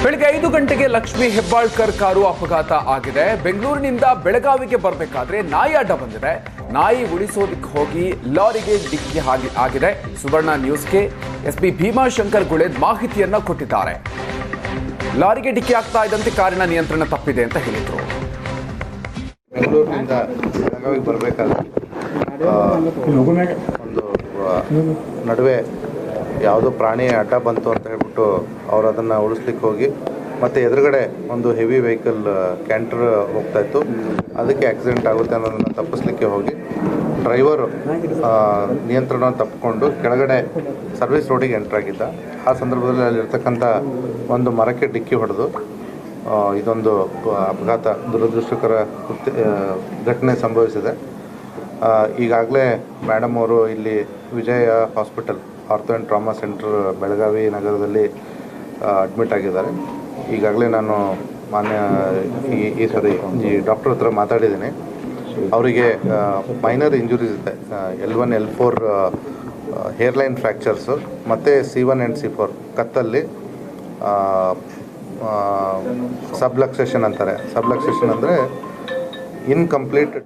ಬೆಳಗ್ಗೆ 5 ಗಂಟೆಗೆ ಲಕ್ಷ್ಮೀ ಹೆಬ್ಬಾಳ್ಕರ್ ಕಾರು ಅಪಘಾತ ಆಗಿದೆ. ಬೆಂಗಳೂರಿನಿಂದ ಬೆಳಗಾವಿಗೆ ಬರಬೇಕಾದ್ರೆ ನಾಯಿ ಅಡ್ಡ ಬಂದಿದೆ. ನಾಯಿ ಉಳಿಸೋದಕ್ಕೆ ಹೋಗಿ ಲಾರಿಗೆ ಡಿಕ್ಕಿ ಆಗಿದೆ. ಸುವರ್ಣ ನ್ಯೂಸ್ಗೆ ಎಸ್ಪಿ ಭೀಮಾಶಂಕರ್ ಗುಳೇದ್ ಮಾಹಿತಿಯನ್ನ ಕೊಟ್ಟಿದ್ದಾರೆ. ಲಾರಿಗೆ ಡಿಕ್ಕಿ ಆಗ್ತಾ ಇದ್ದಂತೆ ಕಾರಿನ ನಿಯಂತ್ರಣ ತಪ್ಪಿದೆ ಅಂತ ಹೇಳಿದ್ರು. ಬೆಂಗಳೂರಿನಿಂದ ಬೆಳಗಾವಿಗೆ ಬರಬೇಕಾದ್ರೆ ಒಂದು ನಡುವೆ ಯಾವುದೋ ಪ್ರಾಣಿ ಅಡ್ಡ ಬಂತು ಅಂತ ಹೇಳ್ಬಿಟ್ಟು ಅವರು ಅದನ್ನು ಉಳಿಸ್ಲಿಕ್ಕೆ ಹೋಗಿ ಮತ್ತು ಎದುರುಗಡೆ ಒಂದು ಹೆವಿ ವೆಹಿಕಲ್ ಕ್ಯಾಂಟರ್ ಹೋಗ್ತಾಯಿತ್ತು. ಅದಕ್ಕೆ ಆಕ್ಸಿಡೆಂಟ್ ಆಗುತ್ತೆ ಅನ್ನೋದನ್ನು ತಪ್ಪಿಸ್ಲಿಕ್ಕೆ ಹೋಗಿ ಡ್ರೈವರು ನಿಯಂತ್ರಣವನ್ನು ತಪ್ಪಿಕೊಂಡು ಕೆಳಗಡೆ ಸರ್ವಿಸ್ ರೋಡಿಗೆ ಎಂಟ್ರಾಗಿದ್ದ. ಆ ಸಂದರ್ಭದಲ್ಲಿ ಅಲ್ಲಿರ್ತಕ್ಕಂಥ ಒಂದು ಮರಕ್ಕೆ ಡಿಕ್ಕಿ ಹೊಡೆದು ಇದೊಂದು ಅಪಘಾತ ದುರದೃಷ್ಟಕರ ಘಟನೆ ಸಂಭವಿಸಿದೆ. ಈಗಾಗಲೇ ಮೇಡಮ್ ಅವರು ಇಲ್ಲಿ Vijaya hospital ortho and trauma centre Belagavi ನಗರದಲ್ಲಿ ಅಡ್ಮಿಟ್ ಆಗಿದ್ದಾರೆ. ಈಗಾಗಲೇ ನಾನು ಮಾನ್ಯ ಈ ಡಾಕ್ಟರ್ ಹತ್ರ ಮಾತಾಡಿದ್ದೀನಿ. ಅವರಿಗೆ ಮೈನರ್ ಇಂಜುರೀಸ್ ಇದೆ. L1 L4 ಹೇರ್ಲೈನ್ ಫ್ರ್ಯಾಕ್ಚರ್ಸು ಮತ್ತು C1 ಆ್ಯಂಡ್ C4 ಕತ್ತಲ್ಲಿ ಸಬ್ಲಕ್ಸೇಷನ್ ಅಂತಾರೆ. ಸಬ್ಲಕ್ಸೇಷನ್ ಅಂದರೆ ಇನ್ಕಂಪ್ಲೀಟ್